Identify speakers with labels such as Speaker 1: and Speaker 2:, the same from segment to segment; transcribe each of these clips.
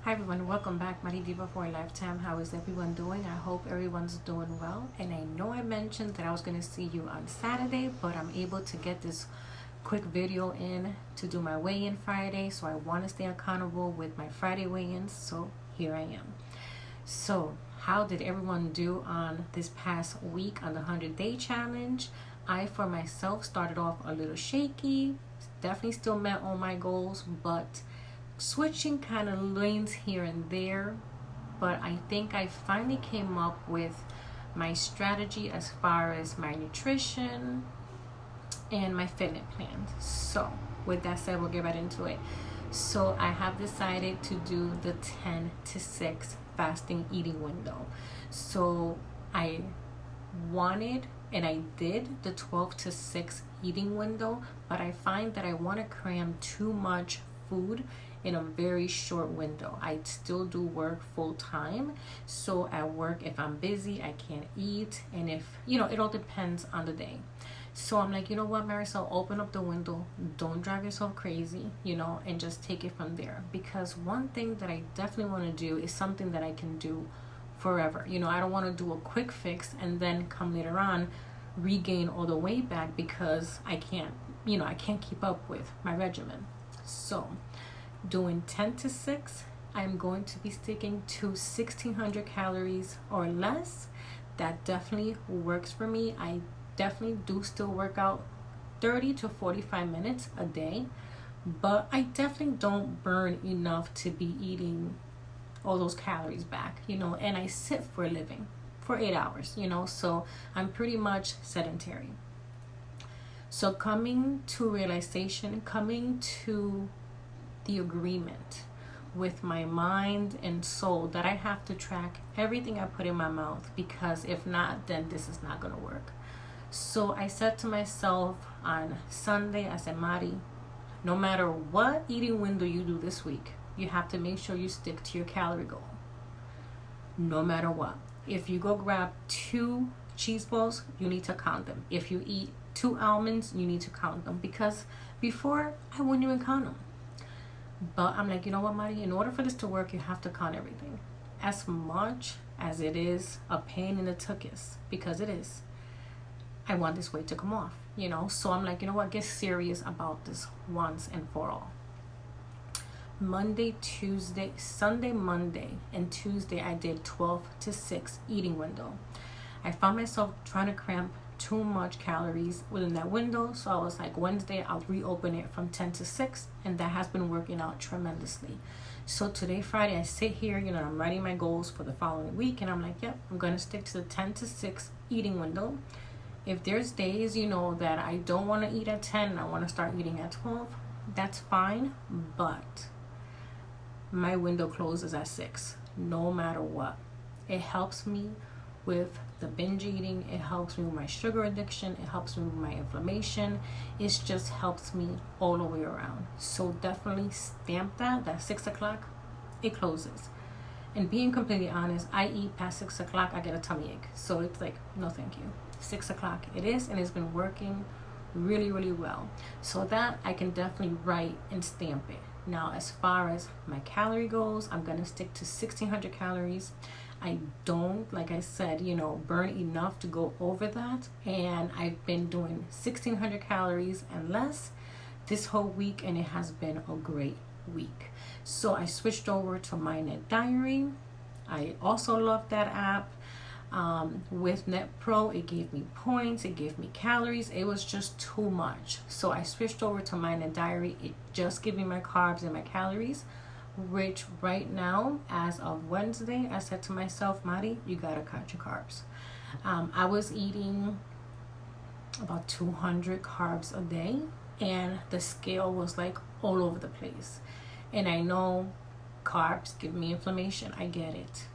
Speaker 1: Hi everyone, welcome back. Mighty Diva for a Lifetime. How is everyone doing? I hope everyone's doing well. And I know I mentioned that I was going to see you on Saturday, but I'm able to get this quick video in to do my weigh-in Friday. So I want to stay accountable with my Friday weigh-ins. So here I am. So how did everyone do on this past week on the 100-day challenge? I, for myself, started off a little shaky. Definitely still met all my goals, but switching kind of lanes here and there. But I think I finally came up with my strategy as far as my nutrition and my fitness plan. So with that said, we'll get right into it. So I have decided to do the 10 to 6 fasting eating window. So I wanted and I did the 12 to 6 eating window, but I find that I want to cram too much food in a very short window. I still do work full time, so at work, if I'm busy, I can't eat, and if it all depends on the day. So I'm like, you know what, Marisol, open up the window, don't drive yourself crazy, and just take it from there. Because one thing that I definitely want to do is something that I can do forever. I don't want to do a quick fix and then come later on regain all the weight back because I can't keep up with my regimen. So doing 10 to 6, I'm going to be sticking to 1600 calories or less. That definitely works for me. I definitely do still work out 30 to 45 minutes a day, but I definitely don't burn enough to be eating all those calories back, and I sit for a living for 8 hours, so I'm pretty much sedentary. So coming to realization, coming to the agreement with my mind and soul that I have to track everything I put in my mouth, because if not, then this is not going to work. So I said to myself on Sunday, I said, Mari, no matter what eating window you do this week, you have to make sure you stick to your calorie goal. No matter what. If you go grab 2 cheese balls, you need to count them. If you eat 2 almonds, you need to count them, because before I wouldn't even count them. But I'm like, you know what, Mari? In order for this to work, you have to count everything. As much as it is a pain in the tuchus, because it is, I want this weight to come off, So I'm like, you know what? Get serious about this once and for all. Monday, Monday, and Tuesday, I did 12 to 6 eating window. I found myself trying to cramp too much calories within that window, so I was like, Wednesday I'll reopen it from 10 to 6, and that has been working out tremendously. So today, Friday, I sit here, I'm writing my goals for the following week, and I'm like, yep, I'm going to stick to the 10 to 6 eating window. If there's days, that I don't want to eat at 10 and I want to start eating at 12, that's fine, but my window closes at 6, no matter what. It helps me with the binge eating. It helps me with my sugar addiction. It helps me with my inflammation. It just helps me all the way around. So definitely stamp that 6 o'clock, it closes. And being completely honest, I eat past 6 o'clock, I get a tummy ache. So it's like, no thank you. 6 o'clock it is, and it's been working really, really well. So that I can definitely write and stamp it. Now, as far as my calorie goes, I'm going to stick to 1600 calories. I don't, like I said, burn enough to go over that. And I've been doing 1600 calories and less this whole week, and it has been a great week. So I switched over to my Net Diary. I also love that app. With Net Pro, it gave me points, it gave me calories. It was just too much. So I switched over to my Net Diary. It just gave me my carbs and my calories, which right now, as of Wednesday, I said to myself, Mari, you gotta cut your carbs. I was eating about 200 carbs a day, and the scale was like all over the place. And I know carbs give me inflammation. I get it.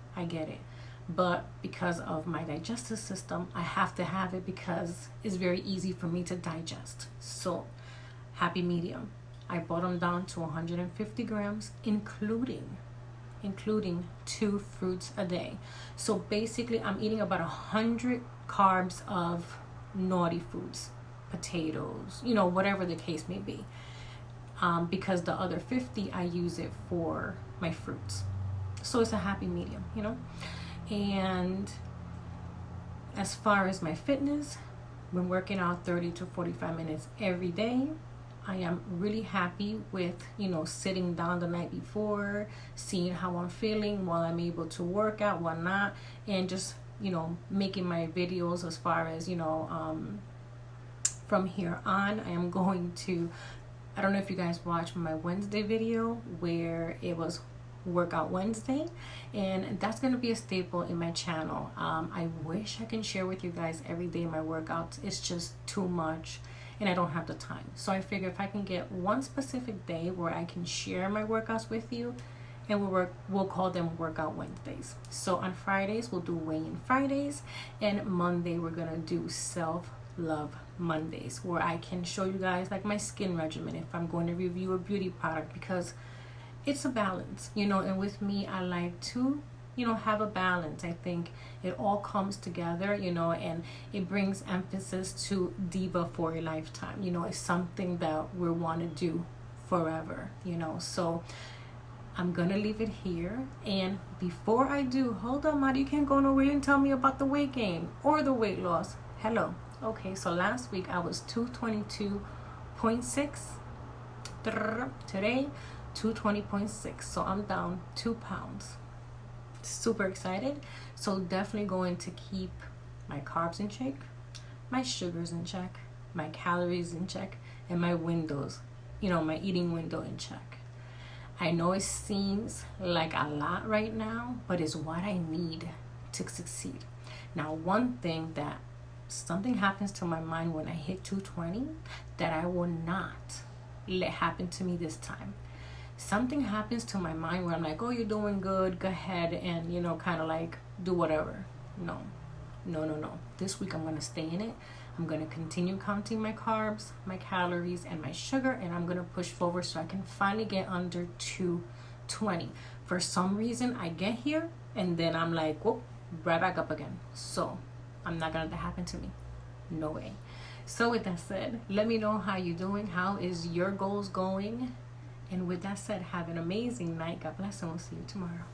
Speaker 1: But because of my digestive system, I have to have it because it's very easy for me to digest. So happy medium. I brought them down to 150 grams, including 2 fruits a day. So basically, I'm eating about 100 carbs of naughty foods, potatoes, whatever the case may be. Because the other 50, I use it for my fruits. So it's a happy medium, you know. And as far as my fitness, been working out 30 to 45 minutes every day. I am really happy with, you know, sitting down the night before, seeing how I'm feeling while I'm able to work out, while not, and just, you know, making my videos as far as, you know, from here on, I am going to, I don't know if you guys watched my Wednesday video where it was Workout Wednesday, and that's going to be a staple in my channel. I wish I can share with you guys every day my workouts. It's just too much and I don't have the time. So I figure if I can get one specific day where I can share my workouts with you, and we'll call them Workout Wednesdays. So on Fridays we'll do weigh-in Fridays, and Monday we're gonna do self-love Mondays, where I can show you guys like my skin regimen if I'm going to review a beauty product, because it's a balance, you know. And with me, I like to, you know, have a balance. I think it all comes together, you know, and it brings emphasis to Diva for a Lifetime. You know, it's something that we want to do forever, you know. So I'm gonna leave it here. And before I do, hold on, Maddie, you can't go nowhere and tell me about the weight gain or the weight loss. Hello. Okay, so last week I was 222.6. Today 220.6, so I'm down 2 pounds. Super excited. So definitely going to keep my carbs in check, my sugars in check, my calories in check, and my windows, you know, my eating window in check. I know it seems like a lot right now, but it's what I need to succeed. Now, one thing that something happens to my mind when I hit 220 that I will not let happen to me this time. Something happens to my mind where I'm like, oh, you're doing good, go ahead and, you know, kind of like do whatever. No. This week I'm going to stay in it. I'm going to continue counting my carbs, my calories, and my sugar, and I'm going to push forward so I can finally get under 220. For some reason, I get here and then I'm like, whoop, right back up again. So I'm not going to let that happen to me. No way. So with that said, let me know how you're doing. How is your goals going? And with that said, have an amazing night. God bless, and we'll see you tomorrow.